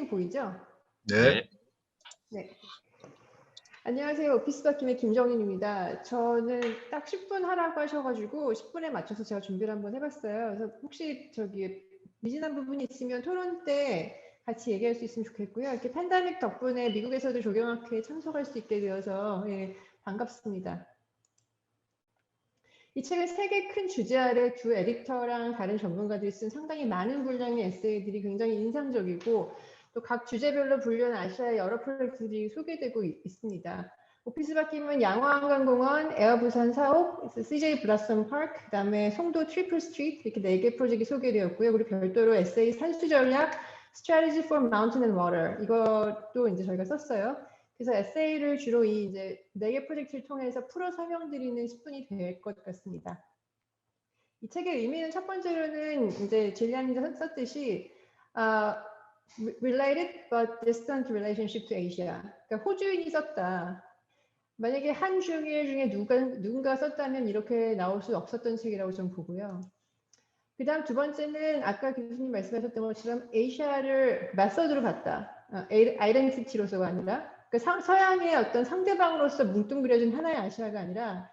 보이죠? 네. 네. 안녕하세요. 오피스 바킴의 김정인입니다. 저는 딱 10분 하라고 하셔가지고 10분에 맞춰서 제가 준비를 한번 해봤어요. 그래서 혹시 저기 미진한 부분이 있으면 토론 때 같이 얘기할 수 있으면 좋겠고요. 이렇게 팬데믹 덕분에 미국에서도 조경학회에 참석할 수 있게 되어서 반갑습니다. 이 책은 세 개 큰 주제 아래 두 에디터랑 다른 전문가들이 쓴 상당히 많은 분량의 에세이들이 굉장히 인상적이고 또 각 주제별로 분류한 아시아의 여러 프로젝트들이 소개되고 있습니다. 오피스 바뀜은 양화한강공원, 에어부산 사옥, CJ 블라썸 파크, 그다음에 송도 트리플 스트리트 이렇게 4개 프로젝트가 소개되었고요. 그리고 별도로 에세이 산수 전략, Strategy for Mountain and Water 이것도 이제 저희가 썼어요. 그래서 에세이를 주로 이 이제 4개 프로젝트를 통해서 풀어 설명드리는 10분이 될 것 같습니다. 이 책의 의미는 첫 번째로는 이제 질리안이 썼듯이 related but distant relationship to Asia. 그러니까 호주인이 썼다. 만약에 한 중일 중에 누군가 썼다면 이렇게 나올 수 없었던 책이라고 저는 보고요. 그 다음 두 번째는 아까 교수님 말씀하셨던 것처럼 아시아를 메서드로 봤다. 아이덴티티로서가 아니라 서양의 어떤 상대방으로서 뭉뚱그려진 하나의 아시아가 아니라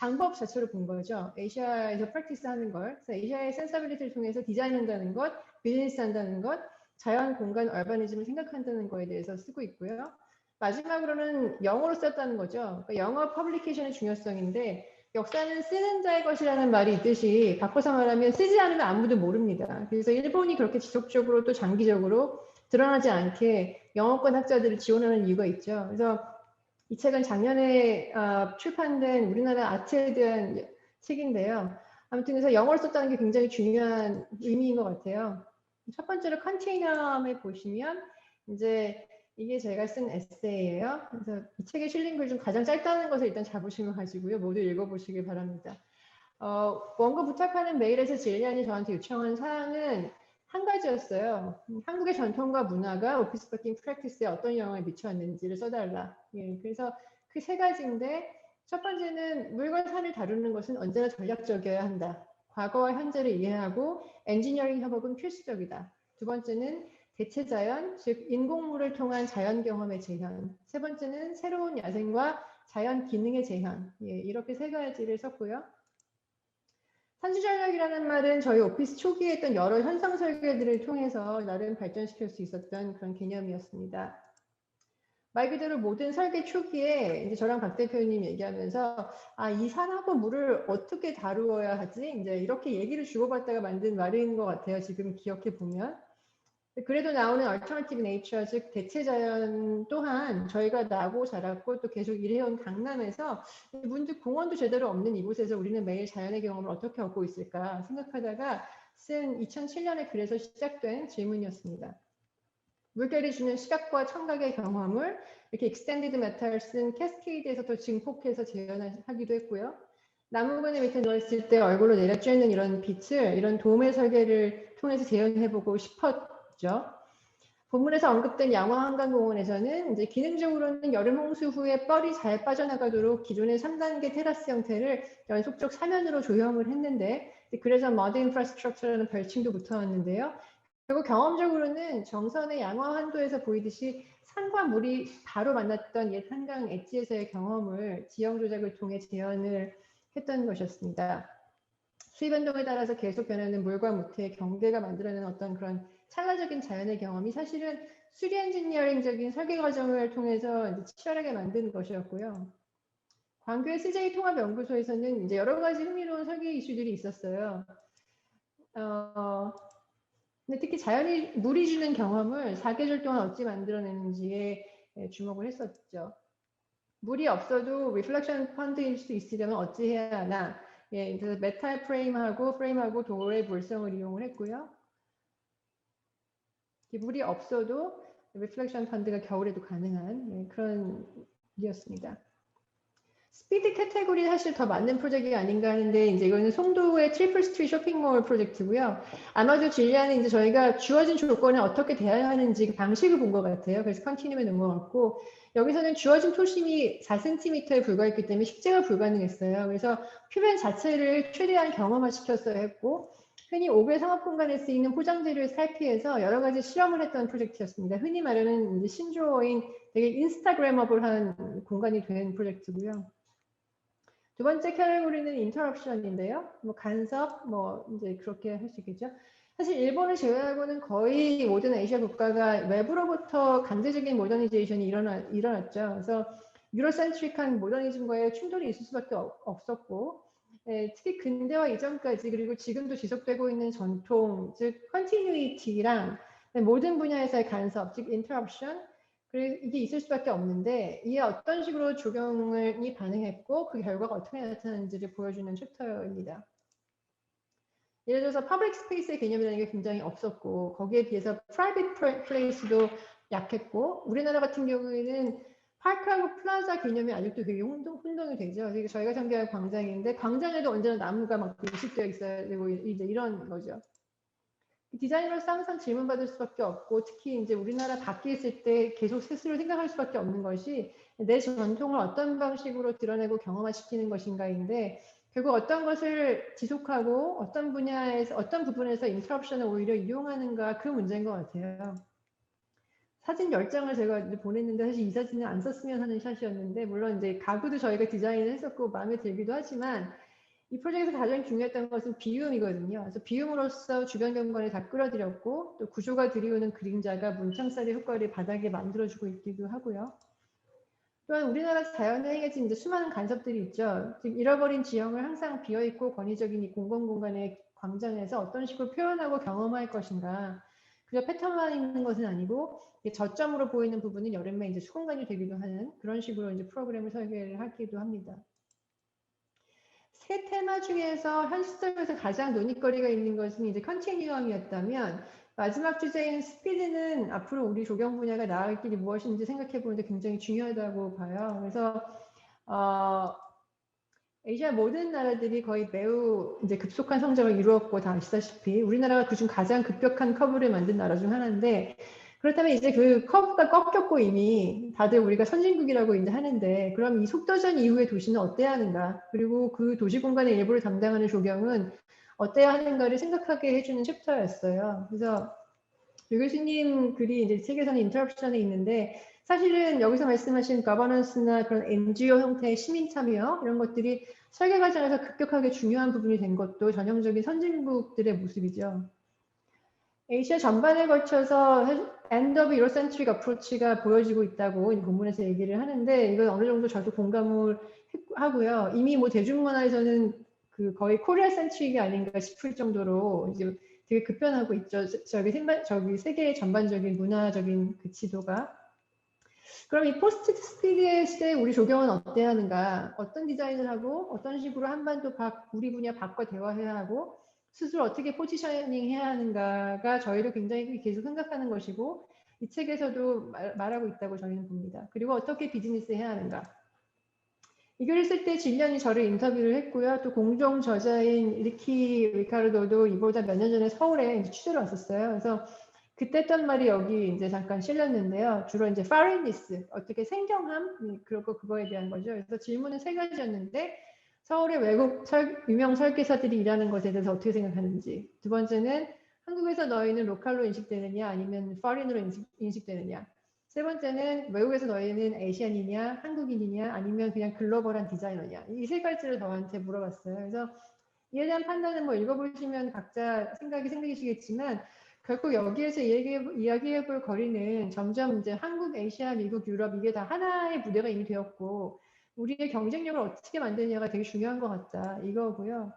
방법 자체로 본 거죠. 아시아에서 프랙티스 하는 걸. 그래서 아시아의 센서빌리티를 통해서 디자인한다는 것, 비즈니스 한다는 것, 자연, 공간, 얼바니즘을 생각한다는 거에 대해서 쓰고 있고요. 마지막으로는 영어로 썼다는 거죠. 그러니까 영어 퍼블리케이션의 중요성인데 역사는 쓰는 자의 것이라는 말이 있듯이 바꿔서 말하면 쓰지 않으면 아무도 모릅니다. 그래서 일본이 그렇게 지속적으로 또 장기적으로 드러나지 않게 영어권 학자들을 지원하는 이유가 있죠. 그래서 이 책은 작년에 출판된 우리나라 아트에 대한 책인데요. 아무튼 그래서 영어를 썼다는 게 굉장히 중요한 의미인 것 같아요. 첫 번째로 컨테이너에 보시면 이제 이게 제가 쓴 에세이예요. 그래서 이 책에 실린 글 중 가장 짧다는 것을 일단 자부심을 가지고요. 모두 읽어보시길 바랍니다. 원고 부탁하는 메일에서 질리안이 저한테 요청한 사항은 한 가지였어요. 한국의 전통과 문화가 오피스 버킹 프랙티스에 어떤 영향을 미쳤는지를 써달라. 예, 그래서 그 세 가지인데 첫 번째는 물과 산을 다루는 것은 언제나 전략적이어야 한다. 과거와 현재를 이해하고 엔지니어링 협업은 필수적이다. 두 번째는 대체자연, 즉 인공물을 통한 자연 경험의 재현. 세 번째는 새로운 야생과 자연 기능의 재현. 예, 이렇게 세 가지를 썼고요. 산수전략이라는 말은 저희 오피스 초기에 했던 여러 현상 설계들을 통해서 나름 발전시킬 수 있었던 그런 개념이었습니다. 말 그대로 모든 설계 초기에 이제 저랑 박 대표님 얘기하면서 이 산하고 물을 어떻게 다루어야 하지? 이제 이렇게 얘기를 주고받다가 만든 말인 것 같아요. 지금 기억해 보면. 그래도 나오는 alternative nature, 즉 대체자연 또한 저희가 나고 자랐고 또 계속 일해온 강남에서 문득 공원도 제대로 없는 이곳에서 우리는 매일 자연의 경험을 어떻게 얻고 있을까 생각하다가 쓴 2007년에 글에서 시작된 질문이었습니다. 물결이 주는 시각과 청각의 경험을 이렇게 extended meta를 쓴 캐스케이드에서 더 증폭해서 재현하기도 했고요. 나무그네 밑에 누워있을 때 얼굴로 내려쬐는 이런 빛을 이런 도움의 설계를 통해서 재현해보고 싶었죠. 본문에서 언급된 양화한강공원에서는 이제 기능적으로는 여름 홍수 후에 뻘이 잘 빠져나가도록 기존의 3단계 테라스 형태를 연속적 사면으로 조형을 했는데 그래서 머드 인프라스트럭처라는 별칭도 붙어왔는데요. 그리고 경험적으로는 정선의 양화환도에서 보이듯이 산과 물이 바로 만났던 옛 한강 엣지에서의 경험을 지형 조작을 통해 재현을 했던 것이었습니다. 수위 변동에 따라서 계속 변하는 물과 무태의 경계가 만들어내는 어떤 그런 찰나적인 자연의 경험이 사실은 수리 엔지니어링적인 설계 과정을 통해서 이제 치열하게 만든 것이었고요. 광교의 CJ 통합연구소에서는 이제 여러 가지 흥미로운 설계 이슈들이 있었어요. 근데 특히 물이 주는 경험을 4계절 동안 어찌 만들어내는지에 주목을 했었죠. 물이 없어도 리플렉션 펀드일 수 있으려면 어찌 해야 하나. 예, 그래서 메탈 프레임하고 돌의 물성을 이용을 했고요. 물이 없어도 리플렉션 펀드가 겨울에도 가능한 그런 일이었습니다. 스피드 캐테고리 사실 더 맞는 프로젝트가 아닌가 하는데 이제 이거는 송도의 트리플 스트리트 쇼핑몰 프로젝트고요. 아마도 질리안은 이제 저희가 주어진 조건에 어떻게 대응하는지 그 방식을 본 것 같아요. 그래서 컨티뉴에 넣은 것 같고 여기서는 주어진 토심이 4cm에 불과했기 때문에 식재가 불가능했어요. 그래서 표면 자체를 최대한 경험화시켰어야 했고 흔히 5개 상업 공간에 쓰이는 포장재료의 살피해서 여러 가지 실험을 했던 프로젝트였습니다. 흔히 말하는 이제 신조어인 되게 인스타그래머블한 공간이 된 프로젝트고요. 두 번째 카테고리는 인터럽션인데요. 뭐 간섭, 뭐 이제 그렇게 할 수 있겠죠. 사실 일본을 제외하고는 거의 모든 아시아 국가가 외부로부터 강제적인 모더니제이션이 일어났죠. 그래서 유로센트릭한 모더니즘과의 충돌이 있을 수밖에 없었고, 특히 근대화 이전까지 그리고 지금도 지속되고 있는 전통, 즉 컨티뉴이티랑 모든 분야에서의 간섭, 즉 인터럽션, 그래서 이게 있을 수밖에 없는데 이에 어떤 식으로 조경이 반응했고 그 결과가 어떻게 나타나는지를 보여주는 챕터입니다. 예를 들어서 퍼블릭 스페이스의 개념이라는 게 굉장히 없었고 거기에 비해서 프라이빗 플레이스도 약했고 우리나라 같은 경우에는 파크하고 플라자 개념이 아직도 되게 혼동이 되죠. 저희가 상대한 광장인데 광장에도 언제나 나무가 막 밀집되어 있어야 되고 이제 이런 거죠. 디자이너로서 항상 질문받을 수밖에 없고 특히 이제 우리나라 밖에 있을 때 계속 스스로 생각할 수밖에 없는 것이 내 전통을 어떤 방식으로 드러내고 경험화시키는 것인가인데 결국 어떤 것을 지속하고 어떤 분야에서 어떤 부분에서 인터럽션을 오히려 이용하는가 그 문제인 것 같아요. 사진 10장을 제가 이제 보냈는데 사실 이 사진은 안 썼으면 하는 샷이었는데 물론 이제 가구도 저희가 디자인을 했었고 마음에 들기도 하지만 이 프로젝트에서 가장 중요했던 것은 비움이거든요. 그래서 비움으로써 주변 경관을 다 끌어들였고 또 구조가 들이우는 그림자가 문창살의 효과를 바닥에 만들어주고 있기도 하고요. 또한 우리나라 자연에 행해진 이제 수많은 간섭들이 있죠. 즉 잃어버린 지형을 항상 비어있고 권위적인 이 공공공간의 광장에서 어떤 식으로 표현하고 경험할 것인가. 그저 패턴만 있는 것은 아니고 저점으로 보이는 부분은 여름에 이제 수공간이 되기도 하는 그런 식으로 이제 프로그램을 설계를 하기도 합니다. 세 테마 중에서 현 시점에서 가장 논의거리가 있는 것은 이제 컨티뉴엄이었다면 마지막 주제인 스피드는 앞으로 우리 조경 분야가 나아갈 길이 무엇인지 생각해 보는데 굉장히 중요하다고 봐요. 그래서 아시아 모든 나라들이 거의 매우 이제 급속한 성장을 이루었고 다 아시다시피 우리나라가 그중 가장 급격한 커브를 만든 나라 중 하나인데 그렇다면 이제 그 커브가 꺾였고 이미 다들 우리가 선진국이라고 이제 하는데 그럼 이 속도전 이후의 도시는 어때야 하는가 그리고 그 도시 공간의 일부를 담당하는 조경은 어때야 하는가를 생각하게 해주는 챕터였어요. 그래서 유 교수님 글이 이제 책에서는 인터럽션에 있는데 사실은 여기서 말씀하신 거버넌스나 그런 NGO 형태의 시민 참여 이런 것들이 설계 과정에서 급격하게 중요한 부분이 된 것도 전형적인 선진국들의 모습이죠. 아시아 전반에 걸쳐서 end of Eurocentric approach가 보여지고 있다고 이 본문에서 얘기를 하는데 이건 어느 정도 저도 공감을 하고요. 이미 뭐 대중문화에서는 그 거의 코리아 센트릭이 아닌가 싶을 정도로 이제 되게 급변하고 있죠. 저기 세계의 전반적인 문화적인 그 지도가. 그럼 이 포스트 스피드의 시대에 우리 조경은 어때야 하는가? 어떤 디자인을 하고 어떤 식으로 한반도 우리 분야 밖과 대화해야 하고 스스로 어떻게 포지셔닝 해야 하는가가 저희를 굉장히 계속 생각하는 것이고 이 책에서도 말하고 있다고 저희는 봅니다. 그리고 어떻게 비즈니스 해야 하는가? 이 글을 쓸 때 질련이 저를 인터뷰를 했고요. 또 공동 저자인 리카르도도 이보다 몇 년 전에 서울에 취재를 왔었어요. 그래서 그때 했던 말이 여기 이제 잠깐 실렸는데요. 주로 이제 foreignness, 어떻게 생경함, 그렇고 그거에 대한 거죠. 그래서 질문은 세 가지였는데 서울의 외국 유명 설계사들이 일하는 것에 대해서 어떻게 생각하는지. 두 번째는 한국에서 너희는 로컬로 인식되느냐 아니면 foreign으로 인식되느냐. 세 번째는 외국에서 너희는 아시안이냐 한국인이냐 아니면 그냥 글로벌한 디자이너냐. 이 세 가지를 저한테 물어봤어요. 그래서 이에 대한 판단은 뭐 읽어보시면 각자 생각이 생기시겠지만 결국 여기에서 이야기해 볼 거리는 점점 이제 한국, 아시아, 미국, 유럽 이게 다 하나의 무대가 이미 되었고 우리의 경쟁력을 어떻게 만드느냐가 되게 중요한 것 같다 이거고요.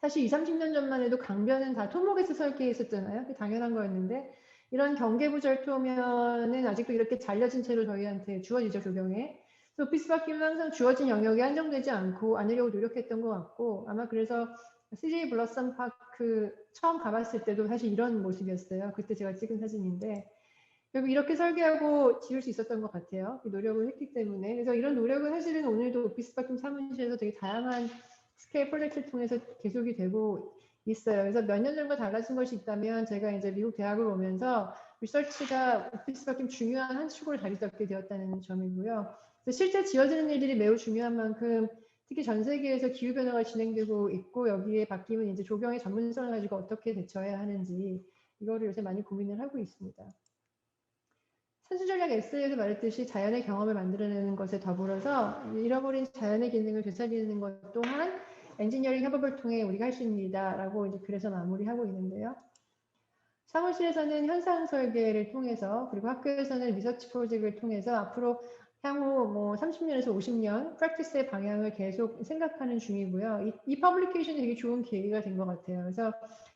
사실 20, 30년 전만 해도 강변은 다 토목에서 설계했었잖아요. 그게 당연한 거였는데 이런 경계부절토면은 아직도 이렇게 잘려진 채로 저희한테 주어지죠, 조경에. 그래서 오피스 바뀌면 항상 주어진 영역이 한정되지 않으려고 노력했던 것 같고 아마 그래서 CJ 블러썸 파크 처음 가봤을 때도 사실 이런 모습이었어요. 그때 제가 찍은 사진인데 결국 이렇게 설계하고 지을 수 있었던 것 같아요. 노력을 했기 때문에. 그래서 이런 노력은 사실은 오늘도 오피스 바퀴 사무실에서 되게 다양한 스케일 프로젝트를 통해서 계속이 되고 있어요. 그래서 몇 년 전과 달라진 것이 있다면 제가 이제 미국 대학을 오면서 리서치가 오피스 바퀴 중요한 한 축으로 자리 잡게 되었다는 점이고요. 실제 지어지는 일들이 매우 중요한 만큼 특히 전 세계에서 기후 변화가 진행되고 있고 여기에 바뀌면 이제 조경의 전문성을 가지고 어떻게 대처해야 하는지 이거를 요새 많이 고민을 하고 있습니다. 산수전략 S에서 말했듯이 자연의 경험을 만들어내는 것에 더불어서 잃어버린 자연의 기능을 되찾는 것 또한 엔지니어링 협업을 통해 우리가 할 수 있습니다라고 이제 그래서 마무리하고 있는데요. 사무실에서는 현상 설계를 통해서 그리고 학교에서는 리서치 프로젝트를 통해서 앞으로 향후 뭐 30년에서 50년 프랙티스의 방향을 계속 생각하는 중이고요. 이 퍼블리케이션이 되게 좋은 계기가 된 것 같아요. 그래서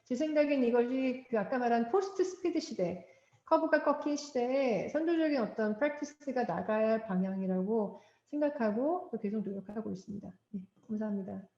제 생각엔 이것이 그 아까 말한 포스트 스피드 시대, 커브가 꺾인 시대에 선도적인 어떤 프랙티스가 나가야 할 방향이라고 생각하고 또 계속 노력하고 있습니다. 네, 감사합니다.